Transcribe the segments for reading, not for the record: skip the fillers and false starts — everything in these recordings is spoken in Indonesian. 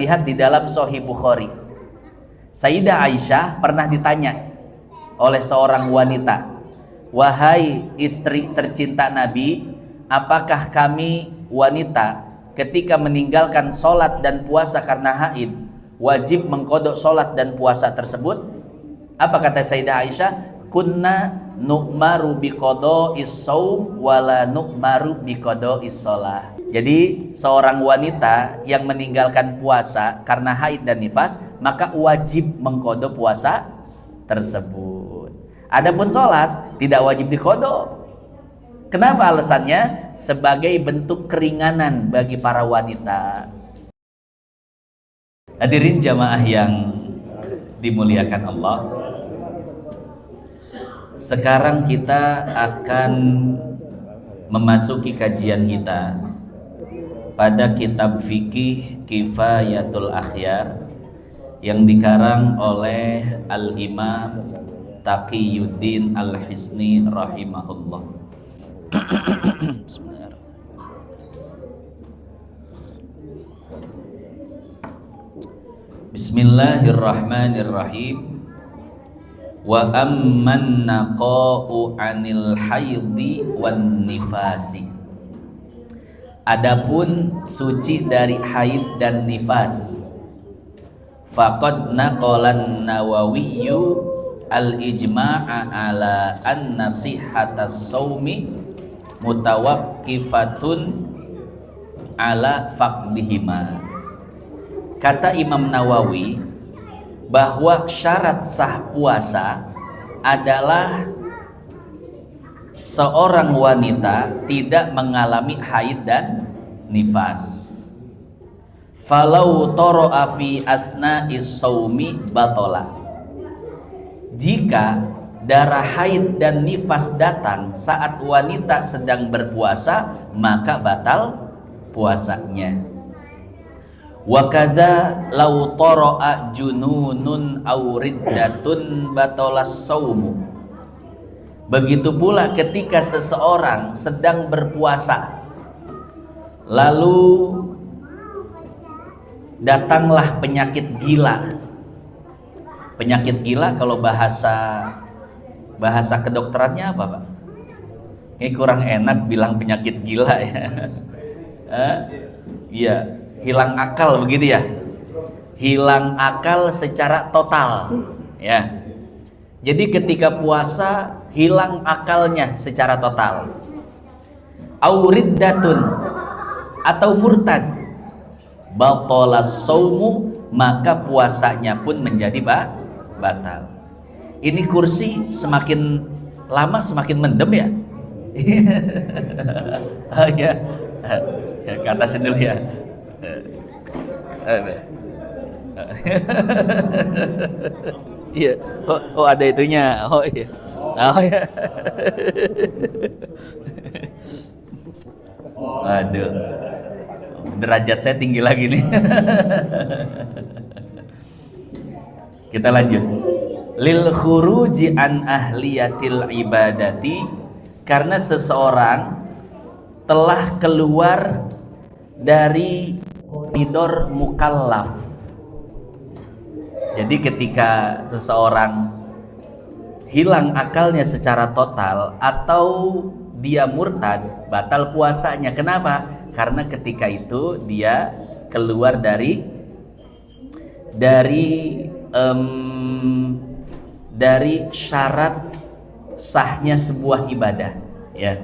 Lihat di dalam Sahih Bukhari, Sayyidah Aisyah pernah ditanya oleh seorang wanita, "Wahai istri tercinta Nabi, apakah kami wanita ketika meninggalkan sholat dan puasa karena haid wajib mengkodok sholat dan puasa tersebut?" Apa kata Sayyidah Aisyah? "Kunna nu'maru biqada'is shaum wala nu'maru biqada'is shalah." Jadi seorang wanita yang meninggalkan puasa karena haid dan nifas, maka wajib mengkodok puasa tersebut. Adapun sholat tidak wajib dikodok. Kenapa alasannya? Sebagai bentuk keringanan bagi para wanita. Hadirin jamaah yang dimuliakan Allah, sekarang kita akan memasuki kajian kita pada kitab fikih Kifayatul Akhyar yang dikarang oleh Al-Imam Taqiyuddin Al-Hisni rahimahullah. Bismillahirrahmanirrahim. Wa amman naqa'u 'anil haidhi wan nifasi. Adapun suci dari haid dan nifas, faqad naqalan Nawawiyyu al-ijma'a ala anna sihhatas shaumi mutawaqqifatun ala faqdihima. Kata Imam Nawawi bahwa syarat sah puasa adalah seorang wanita tidak mengalami haid dan nifas. Falau tara'a fi asna'is shaumi batola. Jika darah haid dan nifas datang saat wanita sedang berpuasa, maka batal puasanya. Wa kadza law tara'a jununun aw riddatun batalas shaumu. Begitu pula ketika seseorang sedang berpuasa, lalu datanglah penyakit gila. Penyakit gila kalau bahasa kedokterannya apa, Pak? Kayak kurang enak bilang penyakit gila ya. Iya, hilang akal begitu ya. Hilang akal secara total, ya. Jadi ketika puasa hilang akalnya secara total. Auriddatun atau murtad, batalas saumu, maka puasanya pun menjadi batal. Ini kursi semakin lama semakin mendem ya. Ya, ke atas dulu ya. Iya, oh ada itunya. Oh iya. Oh ya. Aduh. Derajat saya tinggi lagi nih. Kita lanjut. Lil khuruji an ahliyatil ibadati, karena seseorang telah keluar dari koridor mukallaf. Jadi ketika seseorang hilang akalnya secara total atau dia murtad, batal puasanya. Kenapa? Karena ketika itu dia keluar dari syarat sahnya sebuah ibadah, ya.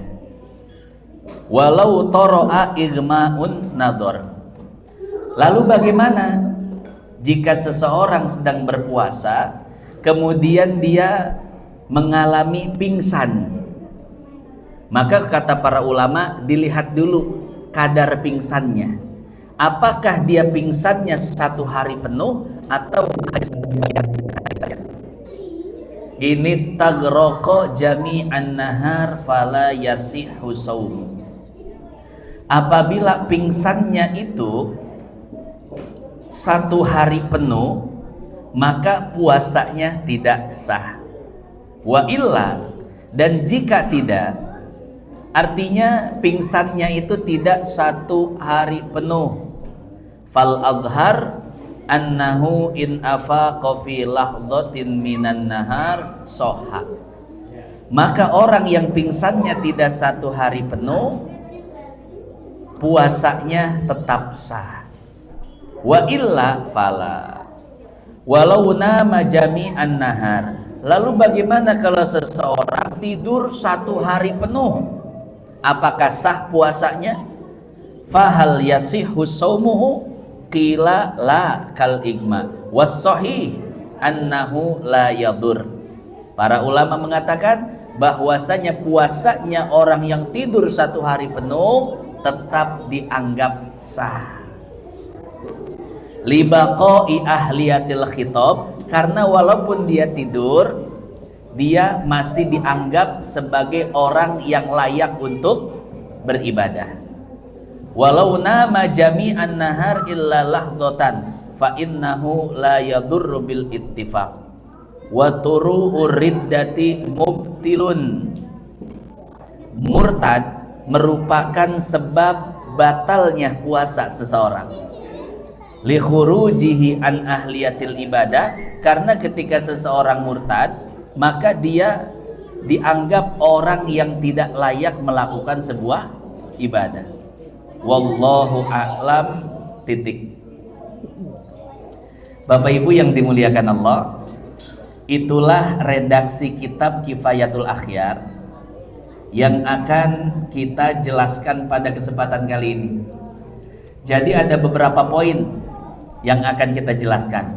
Walau toro'a igma'un nador. Lalu bagaimana jika seseorang sedang berpuasa kemudian dia mengalami pingsan? Maka kata para ulama, dilihat dulu kadar pingsannya. Apakah dia pingsannya 1 hari penuh atau ini stagroko jami'an nahar fala yasihu saum. Apabila pingsannya itu 1 hari penuh, maka puasanya tidak sah. Wa illa, dan jika tidak, artinya pingsannya itu tidak 1 hari penuh, fal adhar annahu in afaqa fi lahdhatin minan nahar soha. Maka orang yang pingsannya tidak 1 hari penuh, puasanya tetap sah. Wa illa fala walau nama jami'an nahar. Lalu bagaimana kalau seseorang tidur 1 hari penuh, apakah sah puasanya? Fahal yasihhu shaumuhu? Qila la kal igma was sahih annahu la yadur. Para ulama mengatakan bahwasanya puasanya orang yang tidur 1 hari penuh tetap dianggap sah. Libaqai ahliyatil khitab, karena walaupun dia tidur, dia masih dianggap sebagai orang yang layak untuk beribadah. Walau nama jami'an nahar illa lahdatan fa innahu la yadurru bil ittifaq wa turu'ur riddati mubtilun. Murtad merupakan sebab batalnya puasa seseorang. Li khurujihi an ahliyatil ibadah, karena ketika seseorang murtad maka dia dianggap orang yang tidak layak melakukan sebuah ibadah. Wallahu a'lam titik. Bapak Ibu yang dimuliakan Allah, itulah redaksi kitab Kifayatul Akhyar yang akan kita jelaskan pada kesempatan kali ini. Jadi ada beberapa poin yang akan kita jelaskan.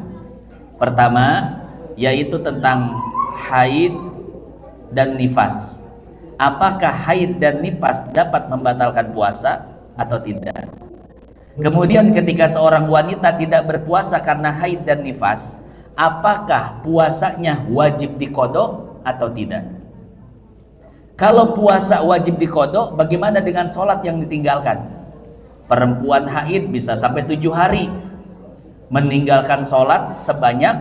Pertama, yaitu tentang haid dan nifas. Apakah haid dan nifas dapat membatalkan puasa atau tidak? Kemudian ketika seorang wanita tidak berpuasa karena haid dan nifas, apakah puasanya wajib diqodho atau tidak? Kalau puasa wajib diqodho, bagaimana dengan sholat yang ditinggalkan? Perempuan haid bisa sampai 7 hari meninggalkan sholat sebanyak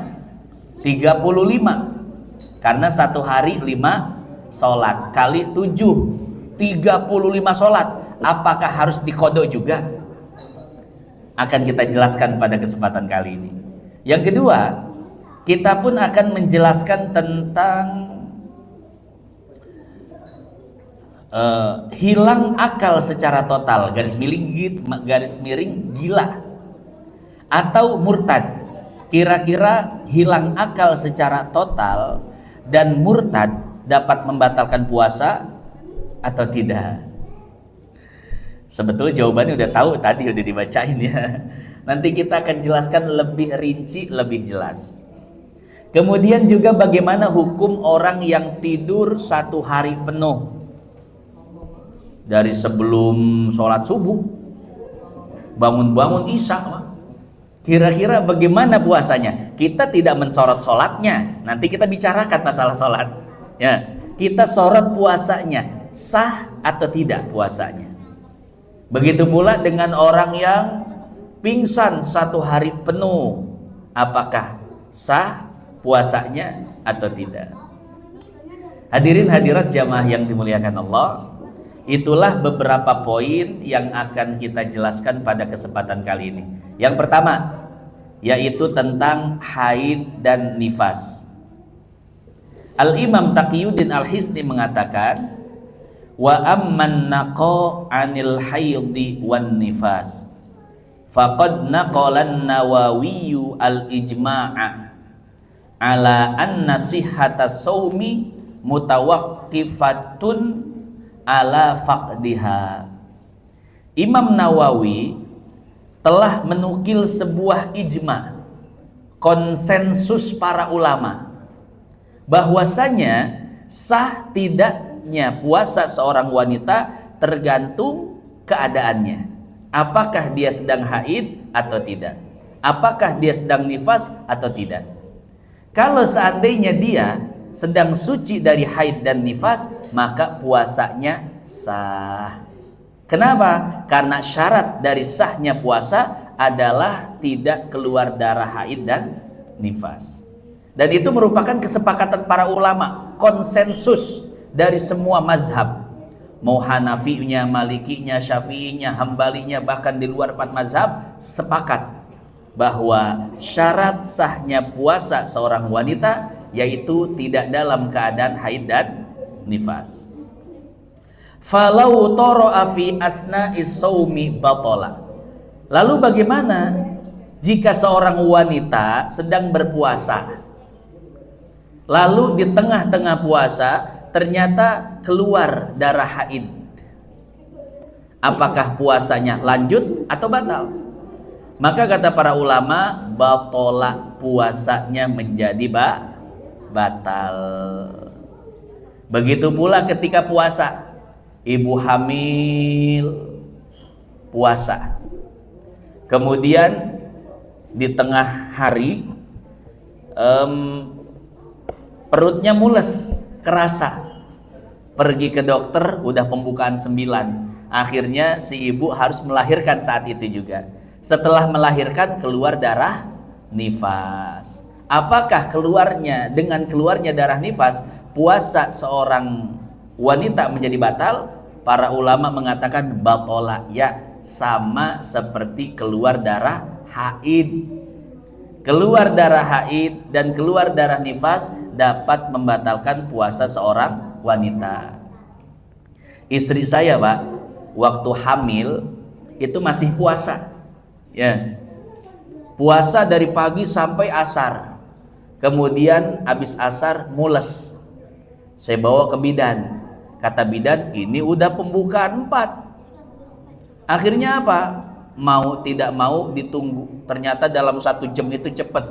35, karena 1 hari 5 sholat kali 7, 35 sholat. Apakah harus diqodho juga? Akan kita jelaskan pada kesempatan kali ini. Yang kedua, kita pun akan menjelaskan tentang hilang akal secara total, garis miring gila atau murtad. Kira-kira hilang akal secara total dan murtad dapat membatalkan puasa atau tidak? Sebetulnya jawabannya udah tahu, tadi udah dibacain ya. Nanti kita akan jelaskan lebih rinci, lebih jelas. Kemudian juga bagaimana hukum orang yang tidur 1 hari penuh, dari sebelum sholat subuh bangun-bangun isya. Kira-kira bagaimana puasanya? Kita tidak mensorot sholatnya, nanti kita bicarakan masalah sholat ya. Kita sorot puasanya, sah atau tidak puasanya. Begitu pula dengan orang yang pingsan 1 hari penuh, apakah sah puasanya atau tidak? Hadirin hadirat jamaah yang dimuliakan Allah, itulah beberapa poin yang akan kita jelaskan pada kesempatan kali ini. Yang pertama, yaitu tentang haid dan nifas. Al-Imam Taqiyuddin Al-Hisni mengatakan, wa amman naqa anil haidi wan nifas faqad naqalan Nawawi al-ijma'a ala anna sihhata shaumi mutawaqqifatun ala faqdiha. Imam Nawawi telah menukil sebuah ijma, konsensus para ulama, bahwasanya sah tidaknya puasa seorang wanita tergantung keadaannya. Apakah dia sedang haid atau tidak? Apakah dia sedang nifas atau tidak? Kalau seandainya dia sedang suci dari haid dan nifas, maka puasanya sah. Kenapa? Karena syarat dari sahnya puasa adalah tidak keluar darah haid dan nifas. Dan itu merupakan kesepakatan para ulama, konsensus dari semua mazhab, mau Hanafinya, Malikinya, Syafi'inya, Hambalinya, bahkan di luar 4 mazhab sepakat bahwa syarat sahnya puasa seorang wanita yaitu tidak dalam keadaan haid dan nifas. Falau tara'a fi asna'is shaumi batala. Lalu bagaimana jika seorang wanita sedang berpuasa, lalu di tengah-tengah puasa ternyata keluar darah haid? Apakah puasanya lanjut atau batal? Maka kata para ulama, batala, puasanya menjadi batal. Begitu pula ketika puasa, ibu hamil puasa, kemudian di tengah hari perutnya mules, kerasa, pergi ke dokter, udah pembukaan 9, akhirnya si ibu harus melahirkan saat itu juga. Setelah melahirkan keluar darah nifas. Apakah dengan keluarnya darah nifas puasa seorang wanita menjadi batal? Para ulama mengatakan batola, ya, sama seperti keluar darah haid. Keluar darah haid dan keluar darah nifas dapat membatalkan puasa seorang wanita. Istri saya, Pak, waktu hamil itu masih puasa, ya, puasa dari pagi sampai asar, kemudian habis asar mules. Saya bawa ke bidan, kata bidan ini udah pembukaan 4. Akhirnya apa? Mau tidak mau ditunggu. Ternyata dalam 1 jam itu cepat.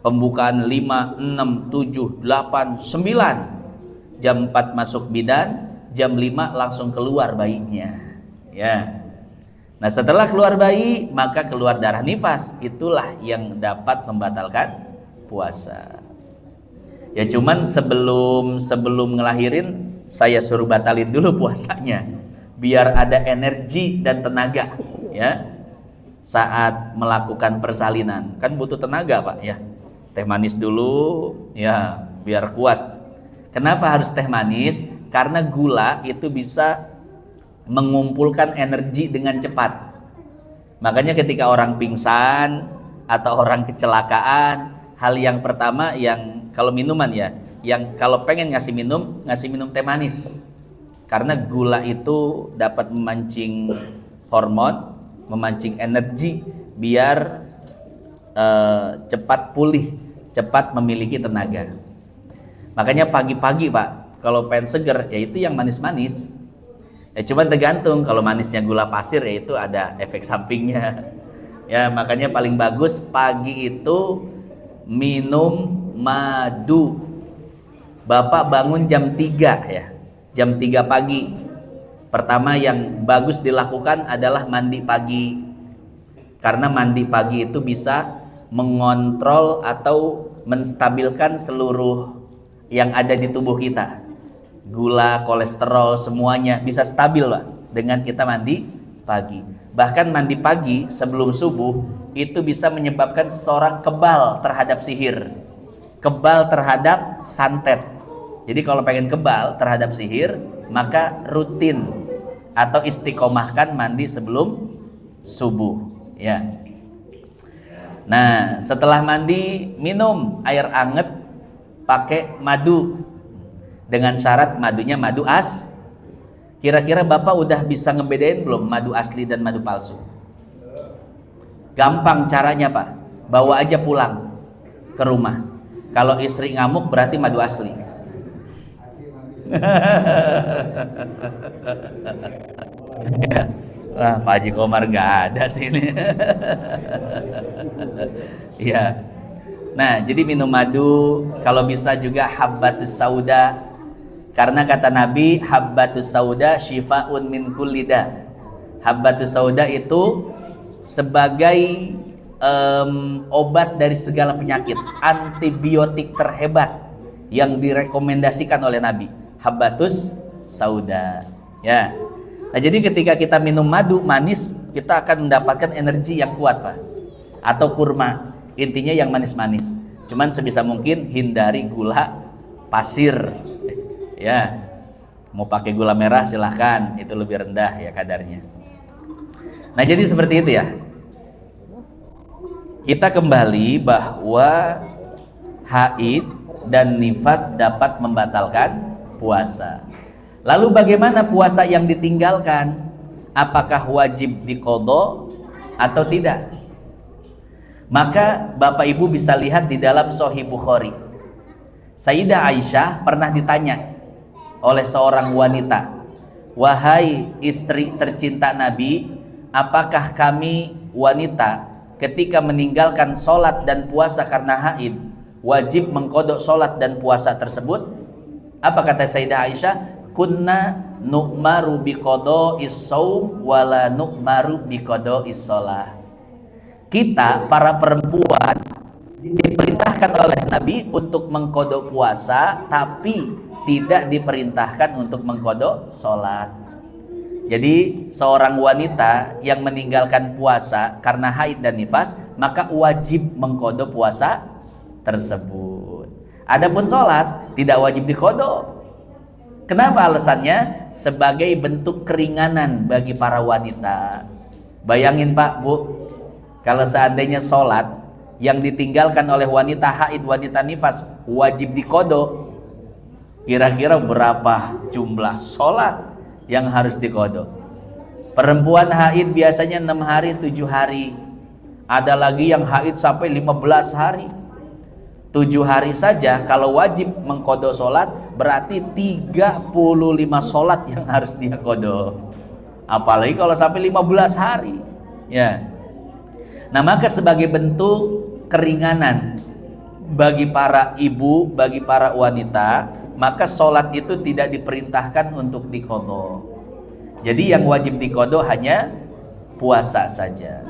Pembukaan 5, 6, 7, 8, 9. Jam 4 masuk bidan, jam 5 langsung keluar bayinya. Ya. Nah, setelah keluar bayi, maka keluar darah nifas. Itulah yang dapat membatalkan puasa. Ya, cuman sebelum ngelahirin saya suruh batalin dulu puasanya biar ada energi dan tenaga, ya. Saat melakukan persalinan kan butuh tenaga, Pak, ya. Teh manis dulu, ya, biar kuat. Kenapa harus teh manis? Karena gula itu bisa mengumpulkan energi dengan cepat. Makanya ketika orang pingsan atau orang kecelakaan, hal yang pertama yang kalau minuman, ya, yang kalau pengen ngasih minum teh manis. Karena gula itu dapat memancing hormon, memancing energi biar cepat pulih, cepat memiliki tenaga. Makanya pagi-pagi, Pak, kalau pengen seger, yaitu yang manis-manis. Ya cuman tergantung, kalau manisnya gula pasir ya itu ada efek sampingnya. Ya makanya paling bagus pagi itu minum madu. Bapak bangun jam 3, ya. Jam 3 pagi. Pertama yang bagus dilakukan adalah mandi pagi. Karena mandi pagi itu bisa mengontrol atau menstabilkan seluruh yang ada di tubuh kita. Gula, kolesterol, semuanya bisa stabil, Pak, dengan kita mandi pagi. Bahkan mandi pagi sebelum subuh itu bisa menyebabkan seseorang kebal terhadap sihir, kebal terhadap santet. Jadi kalau pengen kebal terhadap sihir, maka rutin atau istiqomahkan mandi sebelum subuh, ya. Nah, setelah mandi minum air anget pakai madu. Dengan syarat madunya madu as. Kira-kira Bapak udah bisa ngebedain belum madu asli dan madu palsu? Gampang caranya, Pak. Bawa aja pulang ke rumah. Kalau istri ngamuk berarti madu asli. Wah, Pak Haji Komar nggak ada sih ini. Ya. Nah, jadi minum madu, kalau bisa juga habbatus sauda. Karena kata Nabi, habbatus sauda syifaun min kulli da. Habbatus sauda itu sebagai obat dari segala penyakit, antibiotik terhebat yang direkomendasikan oleh Nabi. Habbatus sauda, ya. Nah, jadi ketika kita minum madu manis, kita akan mendapatkan energi yang kuat, Pak. Atau kurma, intinya yang manis-manis. Cuman sebisa mungkin hindari gula pasir. Ya, mau pakai gula merah silahkan, itu lebih rendah ya kadarnya. Nah, jadi seperti itu, ya. Kita kembali bahwa haid dan nifas dapat membatalkan puasa. Lalu bagaimana puasa yang ditinggalkan? Apakah wajib diqadha atau tidak? Maka Bapak Ibu bisa lihat di dalam Sahih Bukhari. Sayyidah Aisyah pernah ditanya oleh seorang wanita, "Wahai istri tercinta Nabi, apakah kami wanita ketika meninggalkan sholat dan puasa karena haid wajib mengqadha sholat dan puasa tersebut?" Apa kata Sayyidah Aisyah? "Kunna nu'maru biqadha'is shaum wala nu'maru biqadha'is shalah." Kita para perempuan diperintahkan oleh Nabi untuk mengqadha puasa, tapi tidak diperintahkan untuk mengqadha sholat. Jadi seorang wanita yang meninggalkan puasa karena haid dan nifas, maka wajib mengqadha puasa tersebut. Adapun sholat tidak wajib diqadha. Kenapa alasannya? Sebagai bentuk keringanan bagi para wanita. Bayangin Pak, Bu, kalau seandainya sholat yang ditinggalkan oleh wanita haid, wanita nifas wajib diqadha, kira-kira berapa jumlah sholat yang harus diqadha? Perempuan haid biasanya 6 hari, 7 hari. Ada lagi yang haid sampai 15 hari. 7 hari saja kalau wajib mengqadha sholat, berarti 35 sholat yang harus dia qadha. Apalagi kalau sampai 15 hari. Ya. Nah, maka sebagai bentuk keringanan bagi para ibu, bagi para wanita, maka sholat itu tidak diperintahkan untuk diqadha. Jadi yang wajib diqadha hanya puasa saja.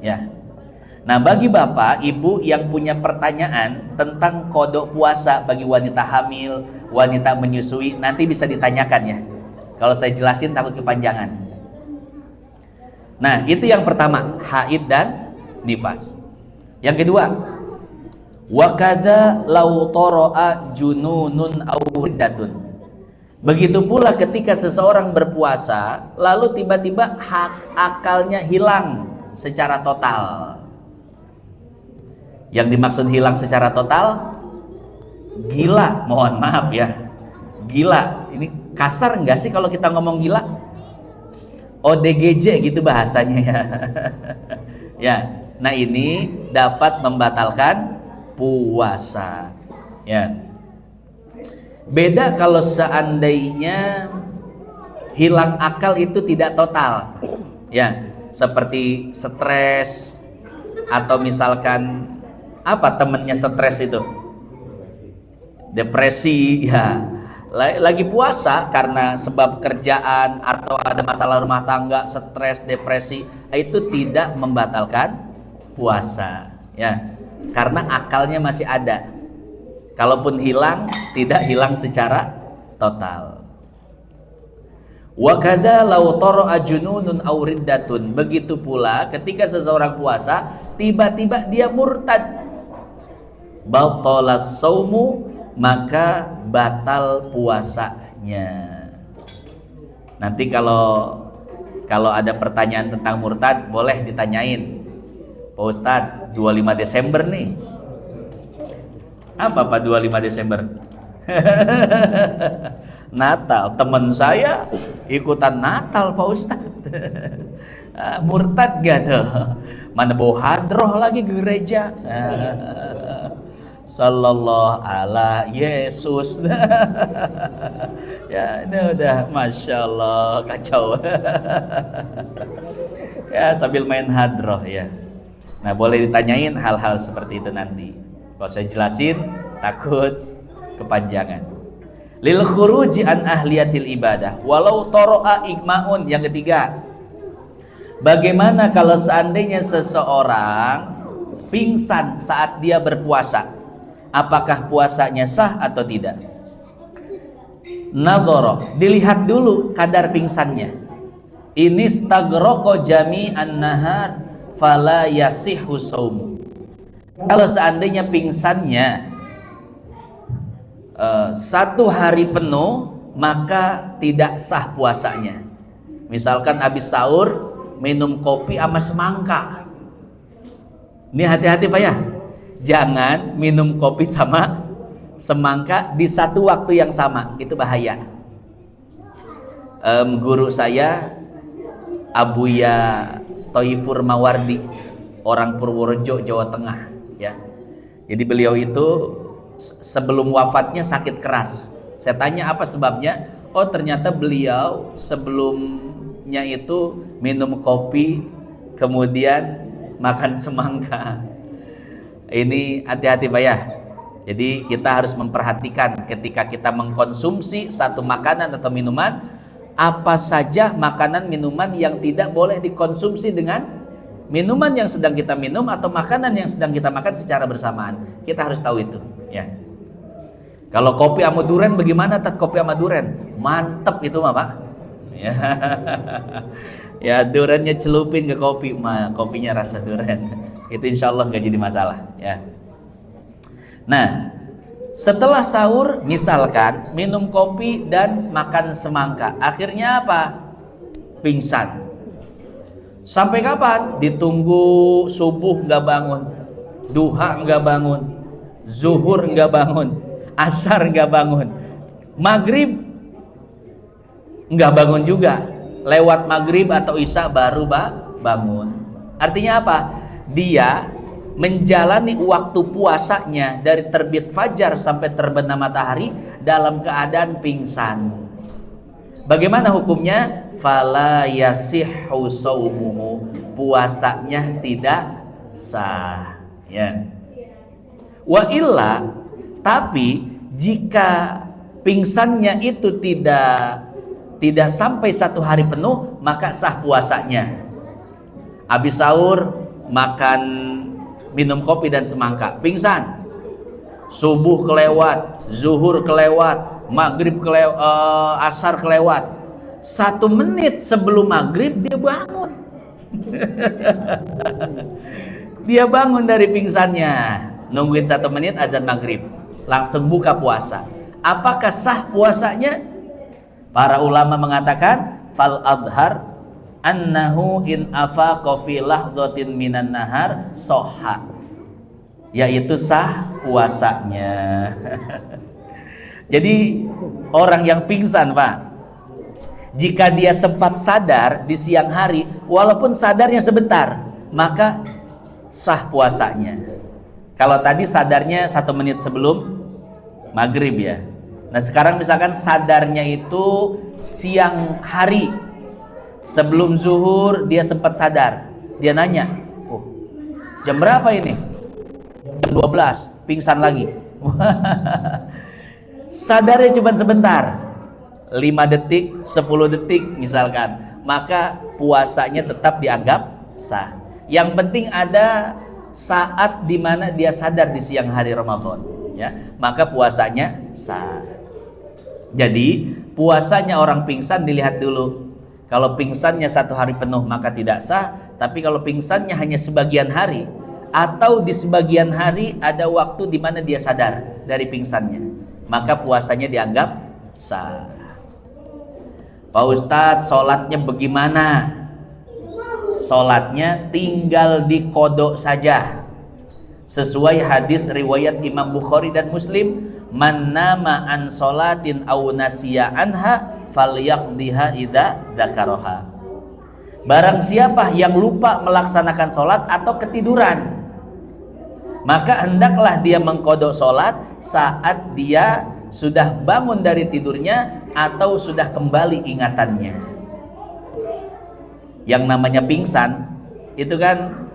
Ya. Nah, bagi bapak, ibu yang punya pertanyaan tentang qadha puasa bagi wanita hamil, wanita menyusui, nanti bisa ditanyakan ya. Kalau saya jelasin takut kepanjangan. Nah, itu yang pertama, haid dan nifas. Yang kedua, wa kadza law tara'a jununun aw riddatun. Begitu pula ketika seseorang berpuasa lalu tiba-tiba akalnya hilang secara total. Yang dimaksud hilang secara total, gila, mohon maaf ya. Gila, ini kasar enggak sih kalau kita ngomong gila? ODGJ gitu bahasanya ya. Ya. Nah, ini dapat membatalkan puasa. Ya. Beda kalau seandainya hilang akal itu tidak total. Ya, seperti stres atau misalkan apa temennya stres itu? Depresi, ya. Lagi puasa karena sebab kerjaan atau ada masalah rumah tangga, stres, depresi, itu tidak membatalkan puasa, ya, karena akalnya masih ada. Kalaupun hilang, tidak hilang secara total. Wa kadza law tara'a jununun aw riddatun. Begitu pula ketika seseorang puasa tiba-tiba dia murtad, batalas saumu, maka batal puasanya. Nanti kalau ada pertanyaan tentang murtad boleh ditanyain. Pak Ustadz, 25 Desember nih. Apa Pak 25 Desember? Natal. Teman saya ikutan Natal Pak Ustadz. Murtad gak tuh? Mana bawa hadroh lagi ke gereja. Sallallahu ala Yesus. Ya, ini udah Masya Allah kacau. Ya, sambil main hadroh ya. Nah, boleh ditanyain hal-hal seperti itu nanti. Kalau saya jelasin takut kepanjangan. Lil khuruji an ahliyatil ibadah walau toro'a igmaun. Yang ketiga, bagaimana kalau seandainya seseorang pingsan saat dia berpuasa? Apakah puasanya sah atau tidak? Nadhara, dilihat dulu kadar pingsannya. Ini stagroko jami'an nahar fala yasihhu shaum. Kalau seandainya pingsannya 1 hari penuh, maka tidak sah puasanya. Misalkan habis sahur minum kopi sama semangka, Ini hati-hati Pak ya. Jangan minum kopi sama semangka di satu waktu yang sama, itu bahaya. Guru saya Abuya Toifur Mawardi, orang Purworejo, Jawa Tengah ya. Jadi beliau itu sebelum wafatnya sakit keras. Saya tanya apa sebabnya? Oh ternyata beliau sebelumnya itu minum kopi, kemudian makan semangka. Ini hati-hati Pak ya. Jadi kita harus memperhatikan ketika kita mengkonsumsi satu makanan atau minuman, apa saja makanan minuman yang tidak boleh dikonsumsi dengan minuman yang sedang kita minum atau makanan yang sedang kita makan secara bersamaan. Kita harus tahu itu ya. Kalau kopi sama durian bagaimana Tat? Kopi sama durian mantep itu mah Pak ya. Ya duriannya celupin ke kopi mah, kopinya rasa durian. Itu insya Allah gak jadi masalah ya. Nah setelah sahur misalkan minum kopi dan makan semangka, akhirnya apa? Pingsan. Sampai kapan? Ditunggu subuh nggak bangun, duha nggak bangun, zuhur nggak bangun, asar nggak bangun, maghrib nggak bangun juga, lewat maghrib atau isya baru bangun. Artinya apa? Dia menjalani waktu puasanya dari terbit fajar sampai terbenam matahari dalam keadaan pingsan. Bagaimana hukumnya? Fala yasihhu shaumuhu, puasanya tidak sah ya. Wa illa, tapi jika pingsannya itu tidak sampai 1 hari penuh, maka sah puasanya. Habis sahur makan minum kopi dan semangka, pingsan, subuh kelewat, zuhur kelewat, maghrib kelewat, asar kelewat, 1 menit sebelum maghrib dia bangun. Dia bangun dari pingsannya, nungguin 1 menit azan maghrib, langsung buka puasa. Apakah sah puasanya? Para ulama mengatakan fal adhar annahu in afaqa fi lahdhatin minan nahar soha, yaitu sah puasanya. Jadi orang yang pingsan Pak, jika dia sempat sadar di siang hari, walaupun sadarnya sebentar, maka sah puasanya. Kalau tadi sadarnya 1 menit sebelum maghrib ya. Nah sekarang misalkan sadarnya itu siang hari, sebelum zuhur dia sempat sadar, dia nanya, oh jam berapa ini? Jam 12, pingsan lagi. Sadarnya cuma sebentar, 5 detik, 10 detik misalkan, maka puasanya tetap dianggap sah. Yang penting ada saat dimana dia sadar di siang hari Ramadan ya, maka puasanya sah. Jadi puasanya orang pingsan dilihat dulu. Kalau pingsannya 1 hari penuh maka tidak sah. Tapi kalau pingsannya hanya sebagian hari, atau di sebagian hari ada waktu di mana dia sadar dari pingsannya, maka puasanya dianggap sah. Pak Ustadz, sholatnya bagaimana? Sholatnya tinggal dikodok saja, sesuai hadis riwayat Imam Bukhari dan Muslim, man nama an sholatin aw nasiya anha falyaqdiha idza dzakaraha. Barang siapa yang lupa melaksanakan sholat atau ketiduran, maka hendaklah dia mengkodok sholat saat dia sudah bangun dari tidurnya atau sudah kembali ingatannya. Yang namanya pingsan itu kan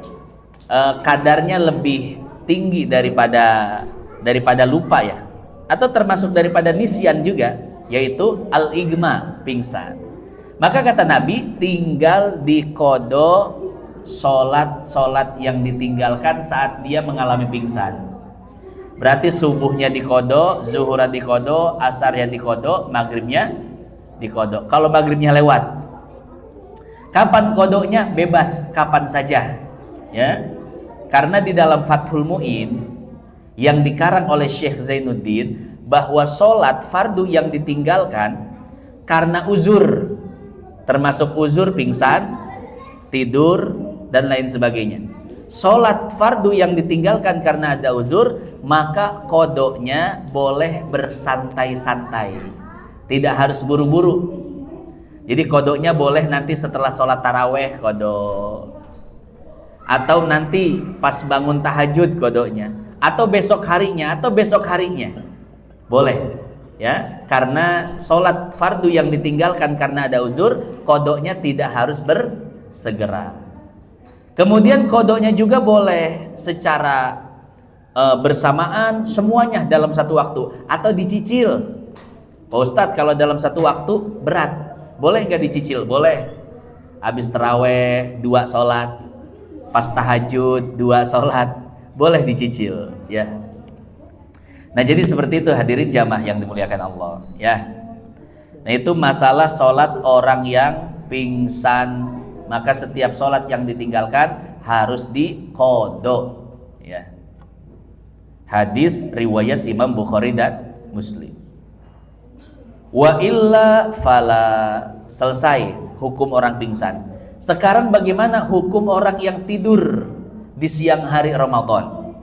kadarnya lebih tinggi daripada lupa ya, atau termasuk daripada nisyan juga, yaitu al-igma, pingsan. Maka kata Nabi, tinggal dikodok sholat yang ditinggalkan saat dia mengalami pingsan. Berarti subuhnya dikodok, zuhurnya dikodok, asarnya dikodok, maghribnya dikodok. Kalau maghribnya lewat, kapan kodoknya? Bebas, kapan saja ya. Karena di dalam Fathul Mu'in yang dikarang oleh Syekh Zainuddin, bahwa sholat fardu yang ditinggalkan karena uzur, termasuk uzur pingsan, tidur, dan lain sebagainya, sholat fardu yang ditinggalkan karena ada uzur, maka kodoknya boleh bersantai-santai, tidak harus buru-buru. Jadi kodoknya boleh nanti setelah sholat taraweh kodok, atau nanti pas bangun tahajud kodoknya, atau besok harinya boleh ya, karena sholat fardu yang ditinggalkan karena ada uzur, kodoknya tidak harus bersegera. Kemudian kodoknya juga boleh secara bersamaan semuanya dalam satu waktu, atau dicicil. Pak Ustadz, kalau dalam satu waktu berat, boleh nggak dicicil? Boleh. Habis taraweh 2 sholat, pas tahajud 2 sholat, boleh dicicil ya. Nah jadi seperti itu hadirin jamaah yang dimuliakan Allah ya. Nah itu masalah sholat orang yang pingsan, maka setiap sholat yang ditinggalkan harus diqodho ya. Hadis riwayat Imam Bukhari dan Muslim. Wa illa fala, selesai hukum orang pingsan. Sekarang bagaimana hukum orang yang tidur di siang hari Ramadan?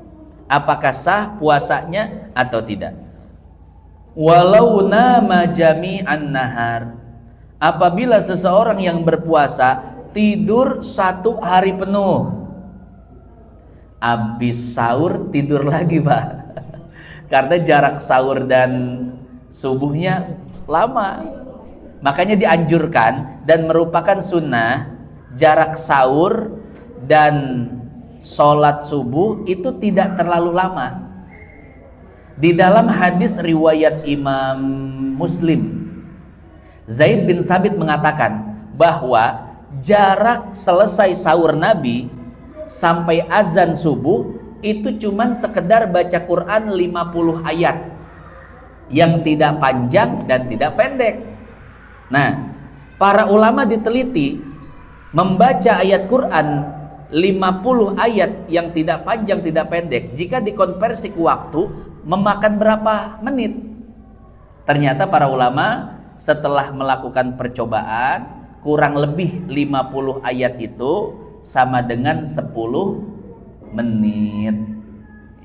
Apakah sah puasanya atau tidak? Walau nama jami'an nahar, apabila seseorang yang berpuasa tidur 1 hari penuh, habis sahur tidur lagi Pak, karena jarak sahur dan subuhnya lama, makanya dianjurkan dan merupakan sunnah jarak sahur dan sholat subuh itu tidak terlalu lama. Di dalam hadis riwayat Imam Muslim, Zaid bin Sabit mengatakan bahwa jarak selesai sahur Nabi sampai azan subuh itu cuman sekedar baca Quran 50 ayat, yang tidak panjang dan tidak pendek. Nah, para ulama diteliti membaca ayat Quran 50 ayat yang tidak panjang tidak pendek, jika dikonversi ke waktu memakan berapa menit? Ternyata para ulama setelah melakukan percobaan, kurang lebih 50 ayat itu sama dengan 10 menit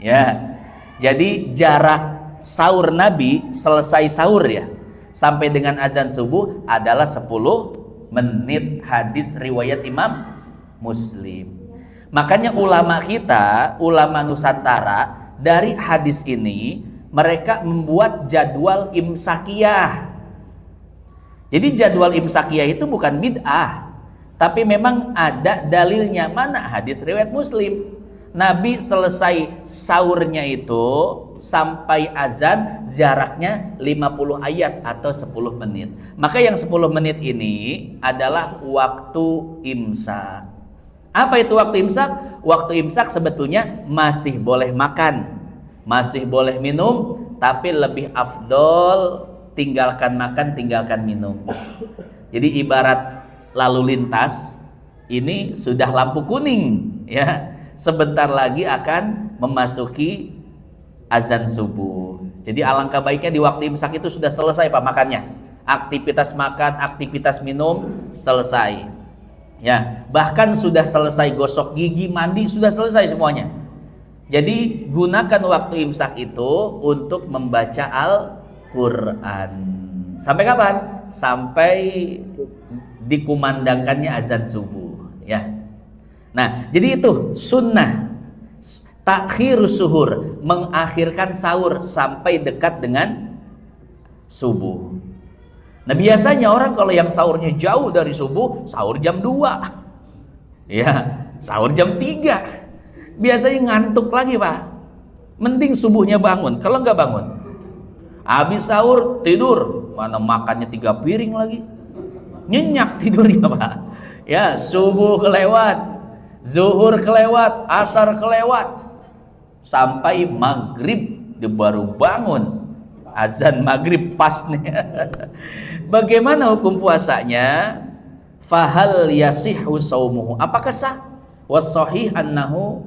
ya. Jadi jarak sahur Nabi, selesai sahur ya, sampai dengan azan subuh adalah 10 menit. Hadis riwayat Imam Muslim. Makanya ulama kita, ulama Nusantara, dari hadis ini mereka membuat jadwal imsakiyah. Jadi jadwal imsakiyah itu bukan bid'ah, tapi memang ada dalilnya. Mana? Hadis riwayat Muslim. Nabi selesai sahurnya itu sampai azan jaraknya 50 ayat atau 10 menit. Maka yang 10 menit ini adalah waktu imsak. Apa itu waktu imsak? Waktu imsak sebetulnya masih boleh makan, masih boleh minum, tapi lebih afdol tinggalkan makan, tinggalkan minum. Jadi ibarat lalu lintas, ini sudah lampu kuning ya, sebentar lagi akan memasuki azan subuh. Jadi alangkah baiknya di waktu imsak itu sudah selesai Pak makannya, aktivitas makan, aktivitas minum selesai ya, bahkan sudah selesai gosok gigi, mandi, sudah selesai semuanya. Jadi gunakan waktu imsak itu untuk membaca Al-Quran. Sampai kapan? Sampai dikumandangkannya azan subuh ya. Nah jadi itu sunnah takhirus suhur, mengakhirkan sahur sampai dekat dengan subuh. Nah biasanya orang kalau yang sahurnya jauh dari subuh, sahur jam 2 ya, sahur jam 3, biasanya ngantuk lagi Pak. Mending subuhnya bangun. Kalau nggak bangun, habis sahur tidur, mana makannya 3 piring lagi, nyenyak tidurnya Pak ya. Subuh kelewat, zuhur kelewat, asar kelewat, sampai maghrib dia baru bangun, azan maghrib pas nih. Bagaimana hukum puasanya? Fahal yasihu saumuhu, apakah sah? Wassahih annahu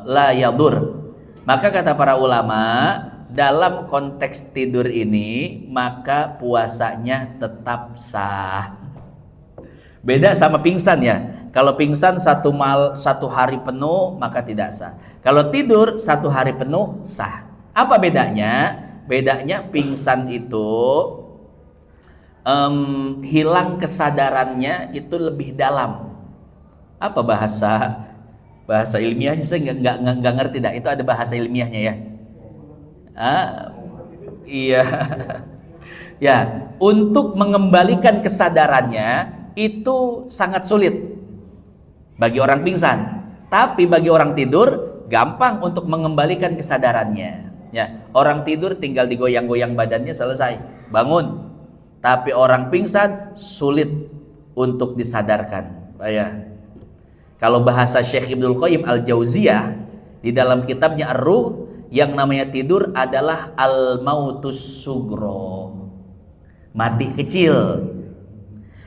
la yadur. Maka kata para ulama, dalam konteks tidur ini maka puasanya tetap sah. Beda sama pingsan ya. Kalau pingsan satu hari penuh maka tidak sah. Kalau tidur 1 hari penuh sah. Apa bedanya? Bedanya pingsan itu hilang kesadarannya itu lebih dalam. Apa bahasa ilmiahnya? Saya nggak ngerti dah. Itu ada bahasa ilmiahnya ya. Iya. Ya, untuk mengembalikan kesadarannya itu sangat sulit bagi orang pingsan. Tapi bagi orang tidur gampang untuk mengembalikan kesadarannya. Ya, orang tidur tinggal digoyang-goyang badannya selesai, bangun. Tapi orang pingsan sulit untuk disadarkan. Ya. Kalau bahasa Syekh Ibnul Qayyim Al-Jauziyah di dalam kitabnya Ar-Ruh, yang namanya tidur adalah al-mautus sugro, mati kecil.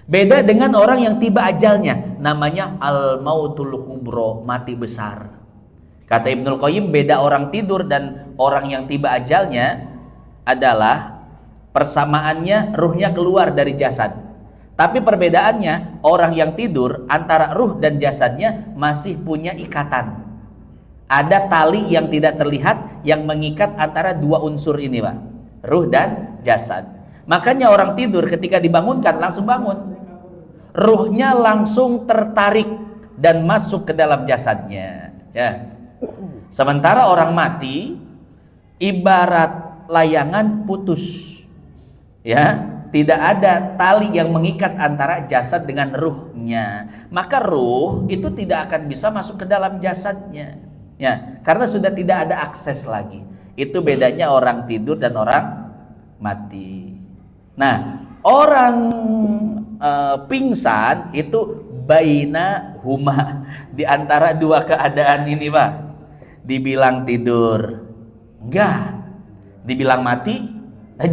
Beda dengan orang yang tiba ajalnya, namanya al-mautul kubro, mati besar. Kata Ibnul Qayyim, beda orang tidur dan orang yang tiba ajalnya adalah persamaannya ruhnya keluar dari jasad. Tapi perbedaannya, orang yang tidur antara ruh dan jasadnya masih punya ikatan. Ada tali yang tidak terlihat yang mengikat antara dua unsur ini, Pak. Ruh dan jasad. Makanya orang tidur ketika dibangunkan langsung bangun. Ruhnya langsung tertarik dan masuk ke dalam jasadnya. Ya. Sementara orang mati ibarat layangan putus. Ya. Tidak ada tali yang mengikat antara jasad dengan ruhnya. Maka ruh itu tidak akan bisa masuk ke dalam jasadnya. Ya, karena sudah tidak ada akses lagi. Itu bedanya orang tidur dan orang mati. Nah, orang pingsan itu baina huma, di antara dua keadaan ini, Pak. Dibilang tidur enggak, dibilang mati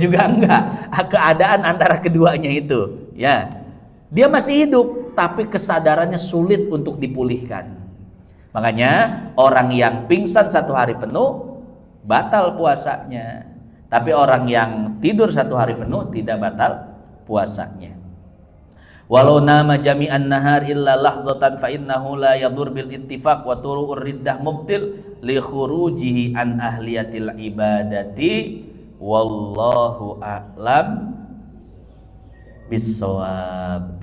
juga enggak. Keadaan antara keduanya itu, ya. Dia masih hidup tapi kesadarannya sulit untuk dipulihkan. Makanya orang yang pingsan 1 hari penuh batal puasanya. Tapi orang yang tidur 1 hari penuh tidak batal puasanya. Walau nama jami'an nahar illa lahdatan fa innahu la yadur bil ittifaq wa turu'ur riddah mubtil li khurujihi an ahliyatil ibadati wallahu a'lam bissawab.